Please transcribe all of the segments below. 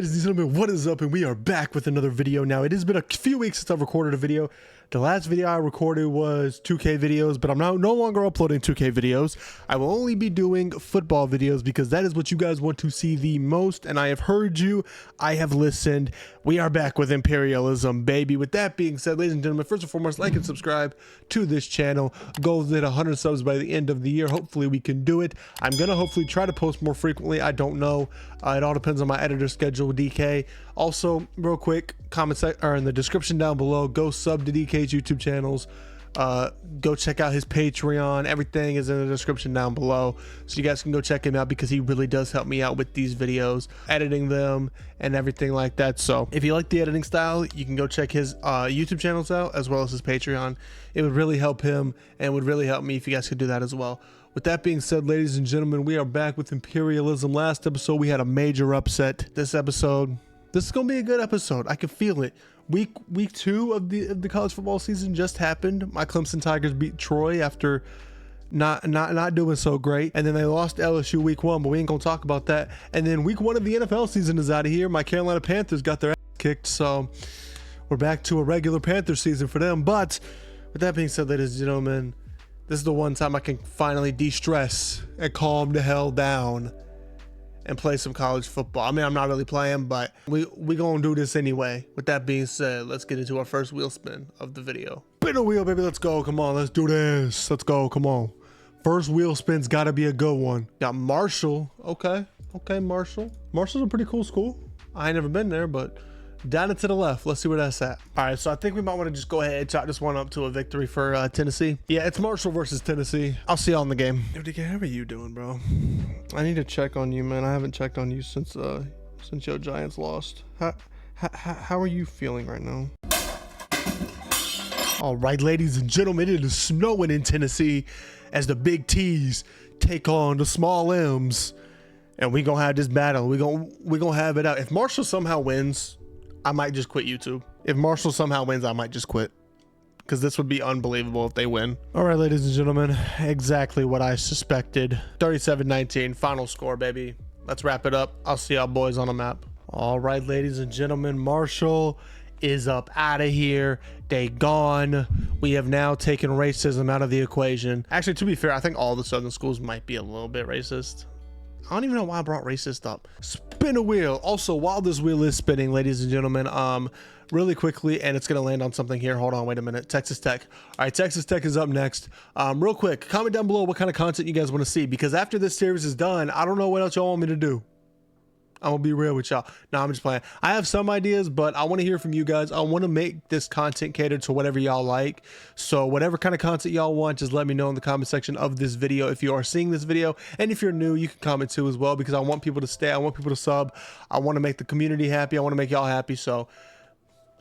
Ladies and gentlemen, what is up? And we are back with another video. Now, it has been a few weeks since I've recorded a video. The last video I recorded was 2K videos, but I'm now no longer uploading 2K videos. I will only be doing football videos because that is what you guys want to see the most. And I have heard you. I have listened. We are back with Imperialism, baby. With that being said, ladies and gentlemen, first and foremost, like and subscribe to this channel. Goal is to hit 100 subs by the end of the year. Hopefully we can do it. I'm going to hopefully try to post more frequently. I don't know. It all depends on my editor schedule, DK. Also, real quick, comment or in the description down below, go sub to DK's YouTube channels. Go check out his Patreon. Everything is in the description down below, so you guys can go check him out because he really does help me out with these videos, editing them and everything like that. So if you like the editing style, you can go check his YouTube channels out as well as his Patreon. It would really help him and would really help me if you guys could do that as well. With that being said, ladies and gentlemen, we are back with Imperialism. Last episode we had a major upset. This episode, this is gonna be a good episode. I can feel it. Week 2 of the college football season just happened. My Clemson Tigers beat Troy after not doing so great, and then they lost LSU week 1, but we ain't gonna talk about that. And then week 1 of the NFL season is out of here. My Carolina Panthers got their ass kicked, so we're back to a regular Panthers season for them. But with that being said, ladies and gentlemen, this is the one time I can finally de-stress and calm the hell down and play some college football. I mean, I'm not really playing, but we gonna do this anyway. With that being said, let's get into our first wheel spin of the video. Spin a wheel, baby. Let's go. Come on, let's do this. Let's go. Come on. First wheel spin's gotta be a good one. Got Marshall. Okay, Marshall. Marshall's a pretty cool school. I ain't never been there, but down and to the left. Let's see where that's at. All right, so I think we might want to just go ahead and chalk this one up to a victory for Tennessee. Yeah, it's Marshall versus Tennessee. I'll see y'all in the game. Yo, DK, how are you doing, bro? I need to check on you, man. I haven't checked on you since your Giants lost. How are you feeling right now? All right, ladies and gentlemen, it is snowing in Tennessee as the big T's take on the small M's, and we gonna have this battle. We gonna have it out. If Marshall somehow wins, I might just quit YouTube. If Marshall somehow wins, I might just quit, because this would be unbelievable if they win. All right, ladies and gentlemen, exactly what I suspected. 37-19, final score, baby. Let's wrap it up. I'll see y'all boys on the map. All right, ladies and gentlemen, Marshall is up out of here. They gone. We have now taken racism out of the equation. Actually, to be fair, I think all the southern schools might be a little bit racist. I don't even know why I brought racist up. Spin a wheel. Also, while this wheel is spinning, ladies and gentlemen, really quickly, and it's gonna land on something here. Hold on, wait a minute. Texas Tech. All right, Texas Tech is up next. Real quick, comment down below what kind of content you guys want to see, because after this series is done, I don't know what else y'all want me to do. I'm gonna be real with y'all. No, I'm just playing. I have some ideas, but I want to hear from you guys. I want to make this content catered to whatever y'all like. So whatever kind of content y'all want, just let me know in the comment section of this video if you are seeing this video. And if you're new, you can comment too as well, because I want people to stay. I want people to sub. I want to make the community happy. I want to make y'all happy. So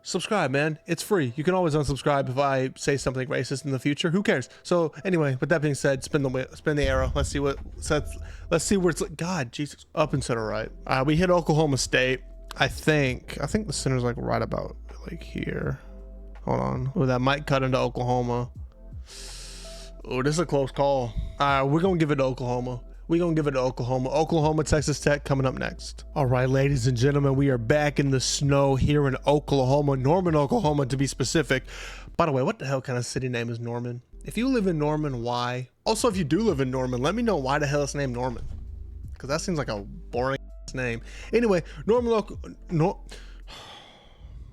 subscribe, man. It's free. You can always unsubscribe if I say something racist in the future. Who cares? So anyway, with that being said, spin the arrow. Let's see what sets. Let's see where it's. God, Jesus, up and to the right. We hit Oklahoma State. I think the center's like right about like here. Hold on. Oh, that might cut into Oklahoma. Oh, this is a close call. We're gonna give it to Oklahoma. We're going to give it to Oklahoma. Oklahoma, Texas Tech coming up next. All right, ladies and gentlemen, we are back in the snow here in Oklahoma, Norman, Oklahoma, to be specific. By the way, what the hell kind of city name is Norman? If you live in Norman, why? Also, if you do live in Norman, let me know why the hell it's named Norman, because that seems like a boring name. Anyway,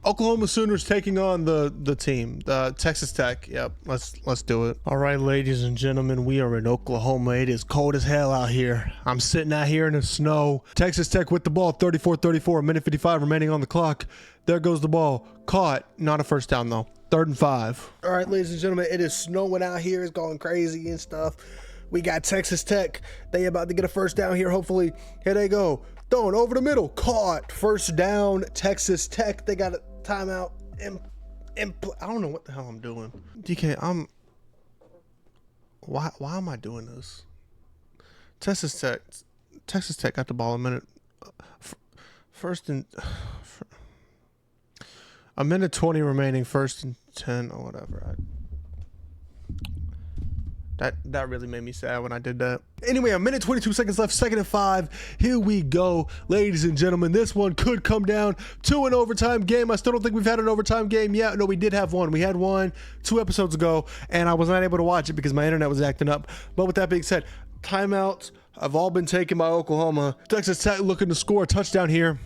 Oklahoma Sooners taking on the team, Texas Tech. Yep, let's do it. All right, ladies and gentlemen, we are in Oklahoma. It is cold as hell out here. I'm sitting out here in the snow. Texas Tech with the ball, 34-34, a minute 55 remaining on the clock. There goes the ball. Caught. Not a first down though. 3rd and 5. All right, ladies and gentlemen, it is snowing out here. It's going crazy and stuff. We got Texas Tech. They about to get a first down here, hopefully. Here they go. Throwing over the middle. Caught. First down, Texas Tech. They got a timeout. I don't know what the hell I'm doing. DK, why am I doing this? Texas Tech got the ball a minute. A minute 20 remaining, 1st and 10 or whatever. That really made me sad when I did that. Anyway, a minute 22 seconds left, 2nd and 5. Here we go, ladies and gentlemen. This one could come down to an overtime game. I still don't think we've had an overtime game yet. No, we did have one. We had one 2 episodes ago, and I was not able to watch it because my internet was acting up. But with that being said, timeouts have all been taken by Oklahoma. Texas Tech looking to score a touchdown here.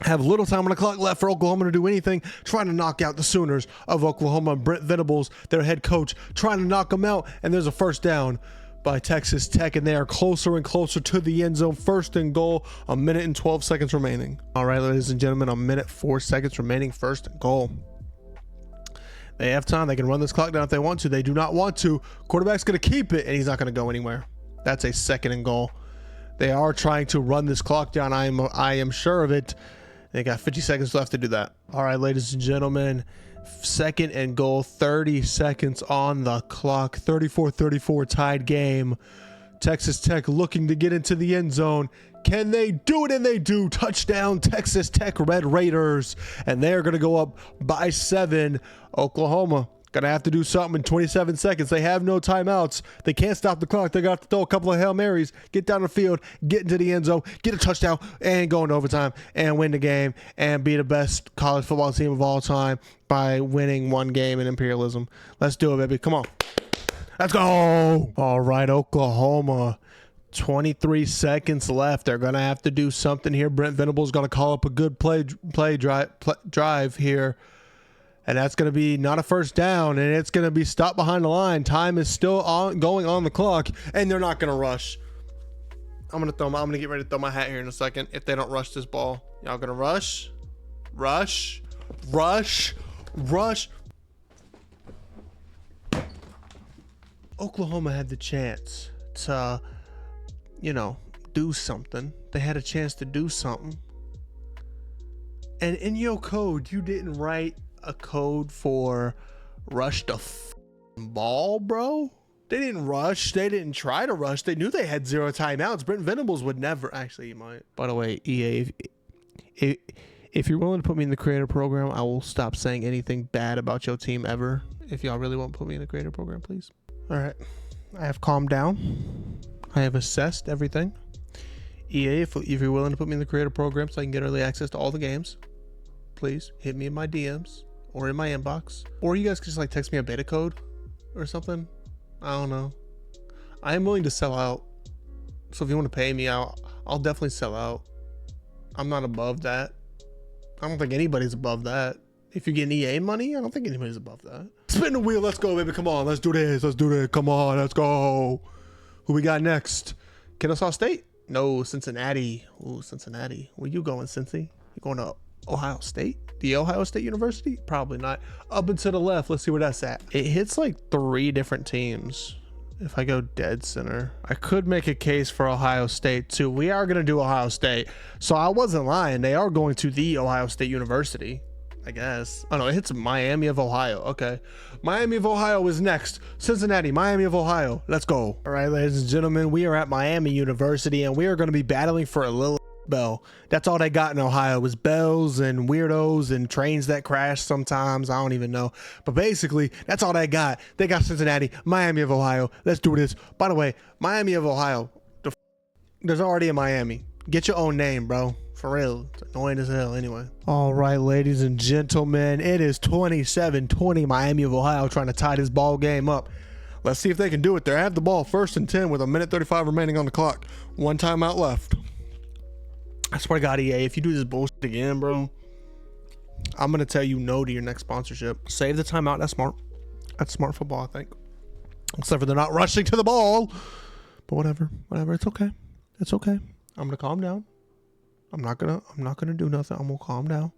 Have little time on the clock left for Oklahoma to do anything, trying to knock out the Sooners of Oklahoma. Brent Venables, their head coach, trying to knock them out, and there's a first down by Texas Tech, and they are closer and closer to the end zone. 1st and goal, a minute and 12 seconds remaining. All right, ladies and gentlemen, a minute 4 seconds remaining, 1st and goal. They have time. They can run this clock down if they want to. They do not want to. Quarterback's going to keep it, and he's not going to go anywhere. That's a 2nd and goal. They are trying to run this clock down. I am sure of it. They got 50 seconds left to do that. All right, ladies and gentlemen, 2nd and goal, 30 seconds on the clock, 34-34 tied game. Texas Tech looking to get into the end zone. Can they do it? And they do. Touchdown, Texas Tech Red Raiders. And they're going to go up by 7. Oklahoma going to have to do something in 27 seconds. They have no timeouts. They can't stop the clock. They got to throw a couple of Hail Marys, get down the field, get into the end zone, get a touchdown, and go into overtime and win the game and be the best college football team of all time by winning 1 game in Imperialism. Let's do it, baby. Come on. Let's go. All right, Oklahoma. 23 seconds left. They're going to have to do something here. Brent Venables going to call up a good drive here. And that's going to be not a first down, and it's going to be stopped behind the line. Time is still going on the clock, and they're not going to rush. I'm going to get ready to throw my hat here in a second if they don't rush this ball. Y'all going to rush? Rush. Rush. Rush. Oklahoma had the chance to, do something. They had a chance to do something. And in your code, you didn't write a code for rush the ball, bro. They didn't rush. They didn't try to rush. They knew they had 0 timeouts. Brent Venables would never. Actually, he might. By the way, EA, if you're willing to put me in the creator program, I will stop saying anything bad about your team ever. If y'all really want to put me in the creator program, please. All right. I have calmed down. I have assessed everything. EA, if you're willing to put me in the creator program so I can get early access to all the games, please hit me in my DMs or in my inbox, or you guys can just like text me a beta code or something. I don't know. I am willing to sell out, so if you want to pay me, I'll definitely sell out. I'm not above that. I don't think anybody's above that. If you're getting EA money, I don't think anybody's above that. Spin the wheel. Let's go, baby. Come on. Let's do this. Let's do this. Come on. Let's go. Who we got next? Kennesaw State? No, Cincinnati. Ooh, Cincinnati. Where you going, Cincy? You going to Ohio State? The Ohio State University? Probably not. Up and to the left. Let's see where that's at. It hits like 3 different teams. If I go dead center, I could make a case for Ohio State too. We are going to do Ohio State. So I wasn't lying. They are going to the Ohio State University, I guess. Oh no, it hits Miami of Ohio. Okay. Miami of Ohio is next. Cincinnati, Miami of Ohio. Let's go. All right, ladies and gentlemen, we are at Miami University and we are going to be battling for a little bell. That's all they got in Ohio is bells and weirdos and trains that crash sometimes. I don't even know. But basically, that's all they got. They got Cincinnati, Miami of Ohio. Let's do this. By the way, Miami of Ohio, there's already a Miami. Get your own name, bro. For real. It's annoying as hell anyway. All right, ladies and gentlemen, it is 27-20 Miami of Ohio trying to tie this ball game up. Let's see if they can do it. They have the ball 1st and 10 with a minute 35 remaining on the clock. 1 timeout left. I swear to God, EA, if you do this bullshit again, bro, I'm going to tell you no to your next sponsorship. Save the timeout. That's smart. That's smart football, I think. Except for they're not rushing to the ball. But whatever. Whatever. It's okay. It's okay. I'm going to calm down. I'm not going to do nothing. I'm going to calm down.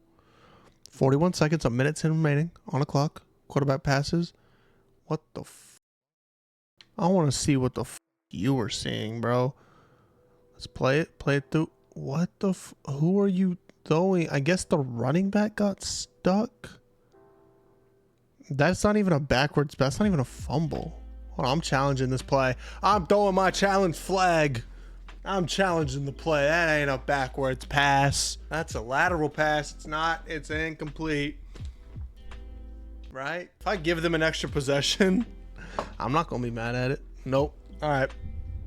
41 seconds, a minute 10 remaining on the clock. Quarterback passes. What the I want to see what the you were seeing, bro. Let's play it. Play it through. What the who are you throwing? I guess the running back got stuck. That's not even a backwards. That's not even a fumble. Hold on, I'm challenging this play. I'm throwing my challenge flag. I'm challenging the play. That ain't a backwards pass. That's a lateral pass. It's not. It's incomplete. Right? If I give them an extra possession, I'm not gonna be mad at it. Nope. All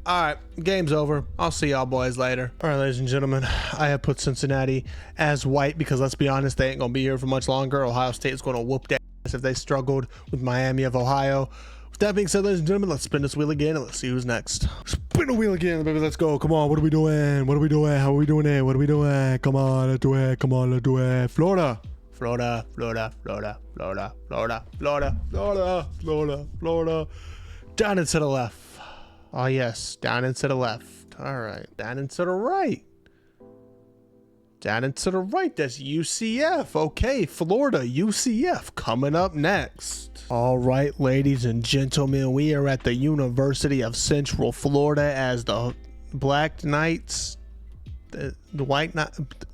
right, game's over. I'll see y'all boys later. All right, ladies and gentlemen, I have put Cincinnati as white because let's be honest, they ain't gonna be here for much longer. Ohio State is gonna whoop their ass if they struggled with Miami of Ohio. With that being said, ladies and gentlemen, let's spin this wheel again and let's see who's next. Spin the wheel again, baby. Let's go. Come on. What are we doing? What are we doing? How are we doing it? What are we doing? Come on, let's do it. Come on, let's do it. Florida. Florida, Florida, Florida, Florida, Florida, Florida, Florida, Florida, Florida. Down and to the left. Oh, yes. Down and to the left. All right. Down and to the right. Down and to the right. That's UCF. Okay. Florida, UCF coming up next. All right, ladies and gentlemen, we are at the University of Central Florida as the Black Knights, the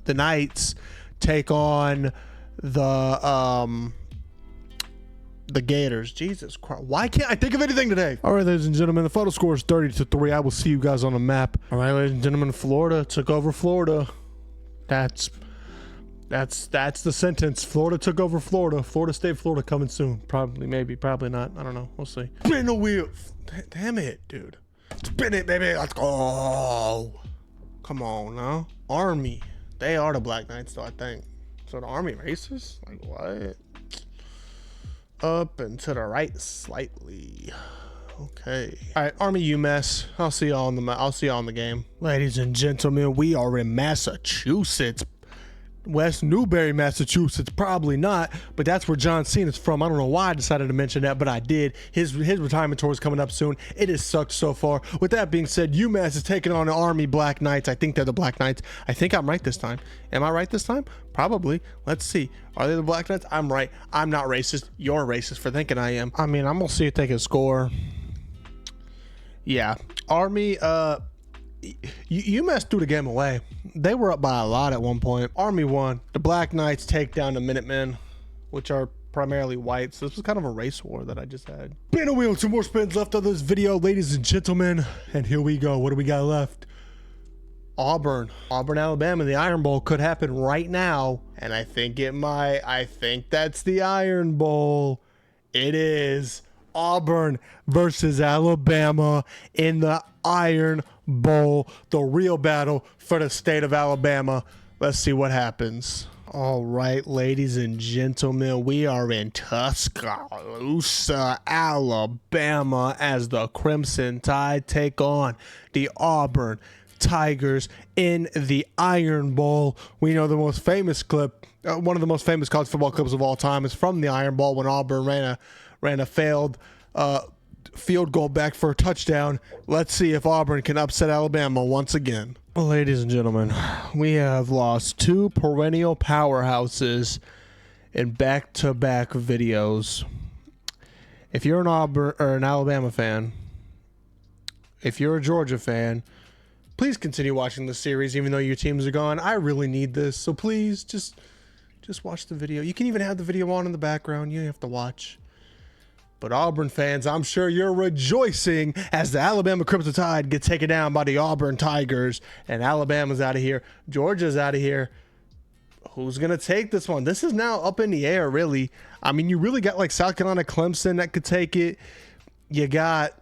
Knights take on the Gators. Jesus Christ. Why can't I think of anything today? All right, ladies and gentlemen, the final score is 30-3. I will see you guys on the map. All right, ladies and gentlemen, Florida took over Florida. That's the sentence. Florida took over Florida. Florida State, Florida coming soon. Probably, maybe, probably not. I don't know. We'll see. Spin the wheel. Damn it, dude. Spin it, baby. Let's go. Come on now. Army. They are the Black Knights, though, I think. So the Army racist? Like what? Up and to the right slightly. Okay. All right, Army UMass. I'll see y'all on the game. Ladies and gentlemen, we are in Massachusetts. West Newbury, Massachusetts. Probably not, but that's where John Cena's from. I don't know why I decided to mention that, but I did. His retirement tour is coming up soon. It has sucked so far. With that being said, UMass is taking on the Army Black Knights. I think they're the Black Knights. I think I'm right this time. Am I right this time? Probably. Let's see. Are they the Black Knights? I'm right. I'm not racist. You're racist for thinking I am. I mean, I'm gonna see if they can score. Yeah. Army, UMass threw the game away. They were up by a lot at one point. Army won. The Black Knights take down the Minutemen, which are primarily white. So this was kind of a race war that I just had. Spin a wheel. 2 more spins left of this video, ladies and gentlemen. And here we go. What do we got left? Auburn, Alabama. The Iron Bowl could happen right now. And I think it might. I think that's the Iron Bowl. It is. Auburn versus Alabama in the Iron Bowl, the real battle for the state of Alabama. Let's see what happens. All right, ladies and gentlemen, we are in Tuscaloosa, Alabama, as the Crimson Tide take on the Auburn Tigers in the Iron Bowl. We know the most famous clip, one of the most famous college football clips of all time, is from the Iron Bowl when Auburn ran a failed field goal back for a touchdown. Let's see if Auburn can upset Alabama once again. Well, ladies and gentlemen, we have lost 2 perennial powerhouses in back-to-back videos. If you're an Auburn or an Alabama fan, if you're a Georgia fan, please continue watching the series even though your teams are gone. I really need this, so please just watch the video. You can even have the video on in the background. You don't have to watch. But Auburn fans, I'm sure you're rejoicing as the Alabama Crimson Tide get taken down by the Auburn Tigers. And Alabama's out of here. Georgia's out of here. Who's going to take this one? This is now up in the air, really. I mean, you really got like South Carolina, Clemson that could take it. You got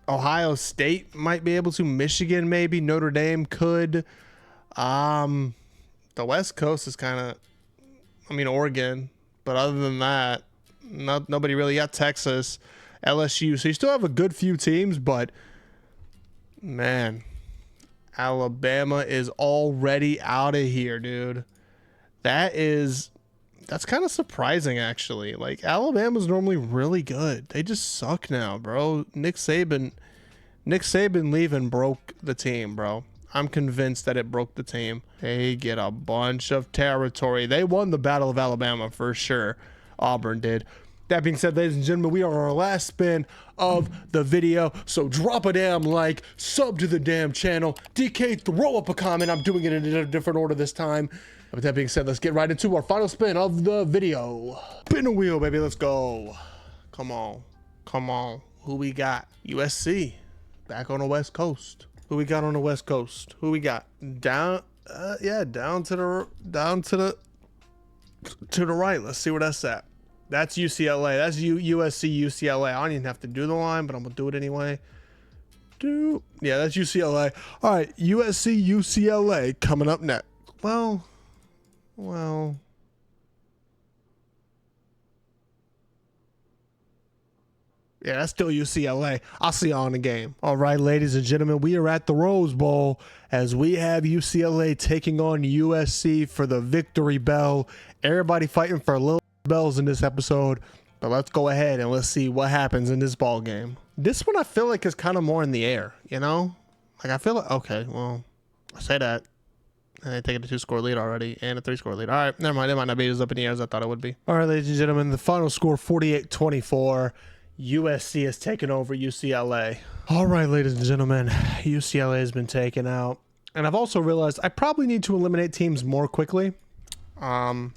Ohio State might be able to. Michigan maybe. Notre Dame could. The West Coast is kind of, I mean, Oregon. But other than that, nobody really got. Texas, LSU. So you still have a good few teams, but man, Alabama is already out of here, dude. That's kind of surprising, actually. Like, Alabama's normally really good. They just suck now, bro. Nick Saban leaving broke the team, bro. I'm convinced that it broke the team. They get a bunch of territory. They won the Battle of Alabama for sure. Auburn did. That being said, ladies and gentlemen, we are on our last spin of the video. So drop a damn like, sub to the damn channel. DK, throw up a comment. I'm doing it in a different order this time. With that being said, let's get right into our final spin of the video. Spin a wheel, baby. Let's go. Come on. Come on. Who we got? USC. Back on the West Coast. Who we got on the West Coast? Who we got? Down to the right. Let's see where that's at. That's UCLA. That's USC UCLA. I don't even have to do the line, but I'm gonna do it anyway. Yeah, that's UCLA. All right, USC UCLA coming up next. Well. Yeah, that's still UCLA. I'll see y'all in the game. All right, ladies and gentlemen, we are at the Rose Bowl as we have UCLA taking on USC for the victory bell. Everybody fighting for little bells in this episode, but let's go ahead and let's see what happens in this ball game. This one I feel like is kind of more in the air, you know? Like I feel like, okay, well, I say that. And they take a 2-score lead already and a 3-score lead. All right, never mind. It might not be as up in the air as I thought it would be. All right, ladies and gentlemen, the final score 48-24. USC has taken over UCLA. All right, ladies and gentlemen, UCLA has been taken out. And I've also realized I probably need to eliminate teams more quickly. I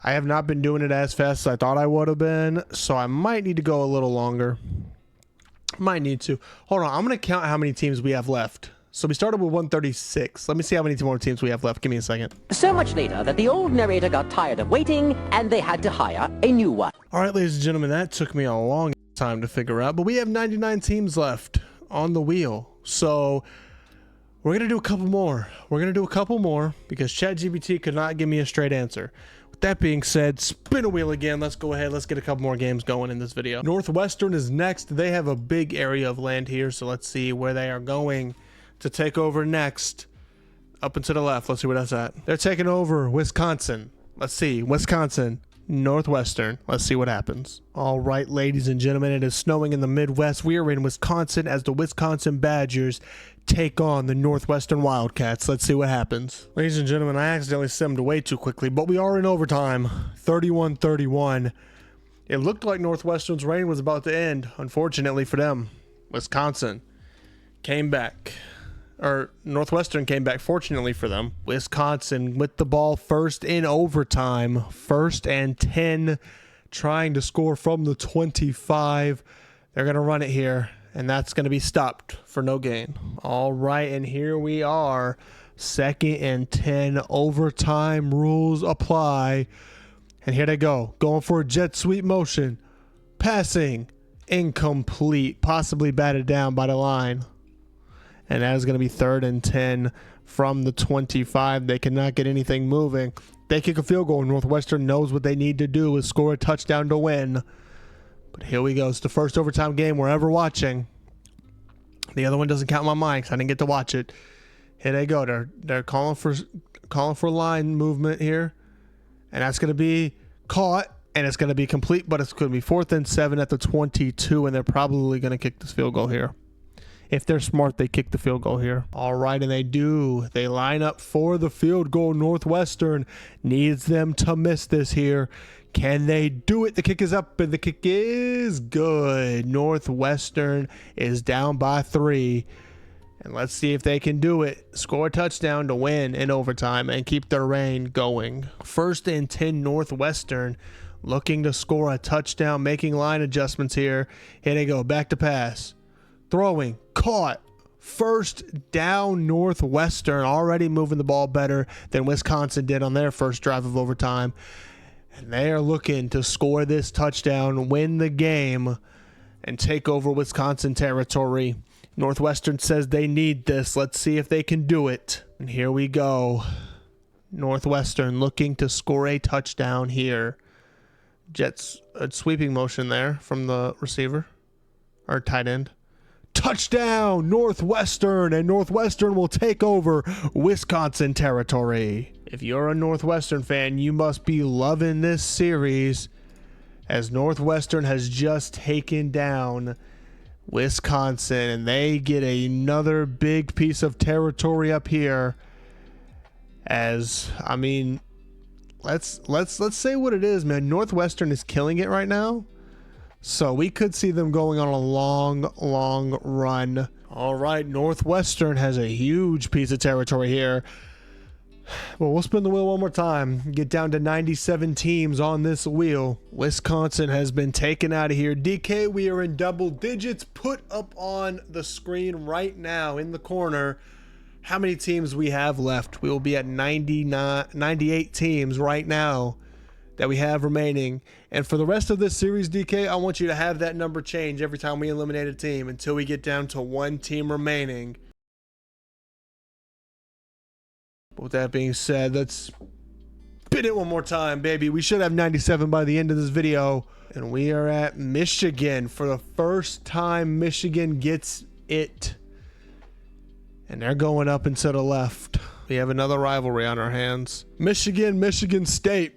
have not been doing it as fast as I thought I would have been, so I might need to go a little longer. Might need to. Hold on, I'm going to count how many teams we have left. So we started with 136. Let me see how many more teams we have left. Give me a second. So much later that the old narrator got tired of waiting and they had to hire a new one. All right, ladies and gentlemen, that took me a long time to figure out, but we have 99 teams left on the wheel. So we're going to do a couple more. We're going to do a couple more because ChatGPT could not give me a straight answer. With that being said, spin a wheel again. Let's go ahead. Let's get a couple more games going in this video. Northwestern is next. They have a big area of land here, so let's see where they are going to take over next. Up and to the left. Let's see where that's at. They're taking over Wisconsin. Let's see. Wisconsin, Northwestern. Let's see what happens. All right, ladies and gentlemen, it is snowing in the Midwest. We are in Wisconsin as the Wisconsin Badgers take on the Northwestern Wildcats. Let's see what happens. Ladies and gentlemen, I accidentally simmed way too quickly, but we are in overtime. 31-31. It looked like Northwestern's reign was about to end, unfortunately for them. Wisconsin came back. Or Northwestern came back, fortunately for them. Wisconsin with the ball first in overtime. 1st and 10, trying to score from the 25. They're going to run it here, and that's going to be stopped for no gain. All right, and here we are. 2nd and 10, overtime rules apply. And here they go, going for a jet sweep motion. Passing, incomplete, possibly batted down by the line. And that is going to be 3rd and 10 from the 25. They cannot get anything moving. They kick a field goal. Northwestern knows what they need to do is score a touchdown to win. But here we go. It's the first overtime game we're ever watching. The other one doesn't count in my mind because I didn't get to watch it. Here they go. They're calling for line movement here. And that's going to be caught. And it's going to be complete. But it's going to be 4th and 7 at the 22. And they're probably going to kick this field goal here. If they're smart, they kick the field goal here. All right, and they do. They line up for the field goal. Northwestern needs them to miss this here. Can they do it? The kick is up, and the kick is good. Northwestern is down by 3. And let's see if they can do it. Score a touchdown to win in overtime and keep their reign going. 1st and 10 Northwestern looking to score a touchdown, making line adjustments here. Here they go, back to pass. Throwing, caught, 1st down Northwestern, already moving the ball better than Wisconsin did on their first drive of overtime. And they are looking to score this touchdown, win the game, and take over Wisconsin territory. Northwestern says they need this. Let's see if they can do it. And here we go. Northwestern looking to score a touchdown here. Jets, a sweeping motion there from the receiver, or tight end. Touchdown, Northwestern, and Northwestern will take over Wisconsin territory. If you're a Northwestern fan, you must be loving this series as Northwestern has just taken down Wisconsin, and they get another big piece of territory up here. As, I mean, let's say what it is, man. Northwestern is killing it right now. So we could see them going on a long run. All right, Northwestern has a huge piece of territory here. Well, we'll spin the wheel one more time. Get down to 97 teams on this wheel. Wisconsin has been taken out of here. DK, we are in double digits. Put up on the screen right now in the corner how many teams we have left. We will be at 98 teams right now. that we have remaining. And for the rest of this series, DK, I want you to have that number change every time we eliminate a team until we get down to 1 team remaining. But with that being said, let's spin it one more time, baby. We should have 97 by the end of this video. And we are at Michigan. For the first time, Michigan gets it. And they're going up and to the left. We have another rivalry on our hands. Michigan State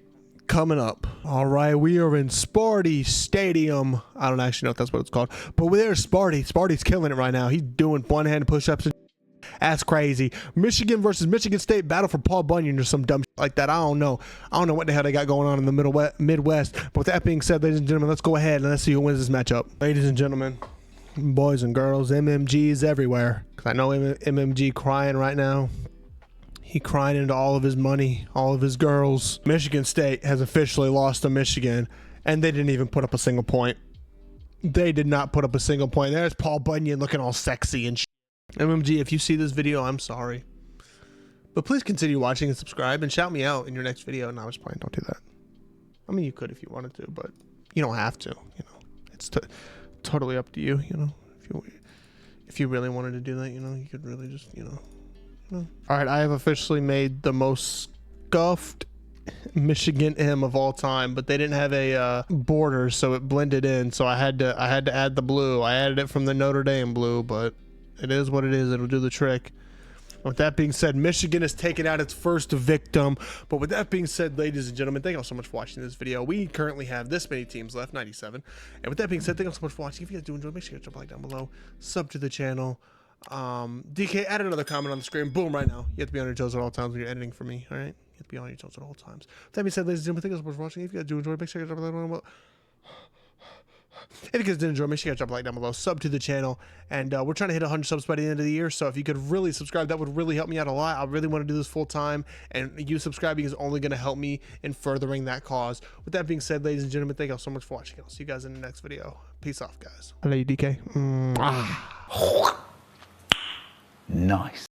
coming up. All right, we are in Sparty Stadium. I don't actually know if that's what it's called, but we're there. Sparty's killing it right now. He's doing one-hand push-ups and that's crazy. Michigan versus Michigan State, battle for Paul Bunyan or some dumb shit like that. I don't know what the hell they got going on in the Midwest. But with that being said, ladies and gentlemen, let's go ahead and let's see who wins this matchup. Ladies and gentlemen, boys and girls, MMG's everywhere. Because I know MMG crying right now. He crying into all of his money, all of his girls. Michigan State has officially lost to Michigan, and they didn't even put up a single point. They did not put up a single point. There's Paul Bunyan looking all sexy and shit. MMG, if you see this video, I'm sorry. But please continue watching and subscribe and shout me out in your next video. No, I was playing. Don't do that. I mean, you could if you wanted to, but you don't have to. You know, it's totally up to you. You know, if you really wanted to do that, you know, you could really just, you know. All right, I have officially made the most scuffed Michigan M of all time, but they didn't have a border, so it blended in. So I had to add the blue. I added it from the Notre Dame blue, but it is what it is. It'll do the trick. With that being said, Michigan has taken out its first victim. But with that being said, ladies and gentlemen, thank you all so much for watching this video. We currently have this many teams left, 97. And with that being said, thank you all so much for watching. If you guys do enjoy, make sure you drop a like down below, sub to the channel. DK, add another comment on the screen. Boom, right now. You have to be on your toes at all times when you're editing for me, all right? You have to be on your toes at all times. With that being said, ladies and gentlemen, thank you so much for watching. If you guys do enjoy, make sure you drop a like down below. If you guys did enjoy, make sure you guys drop a like down below, sub to the channel, and we're trying to hit 100 subs by the end of the year, so if you could really subscribe, that would really help me out a lot. I really want to do this full time, and you subscribing is only going to help me in furthering that cause. With that being said, ladies and gentlemen, thank you all so much for watching. I'll see you guys in the next video. Peace off, guys. I love you, DK. Nice.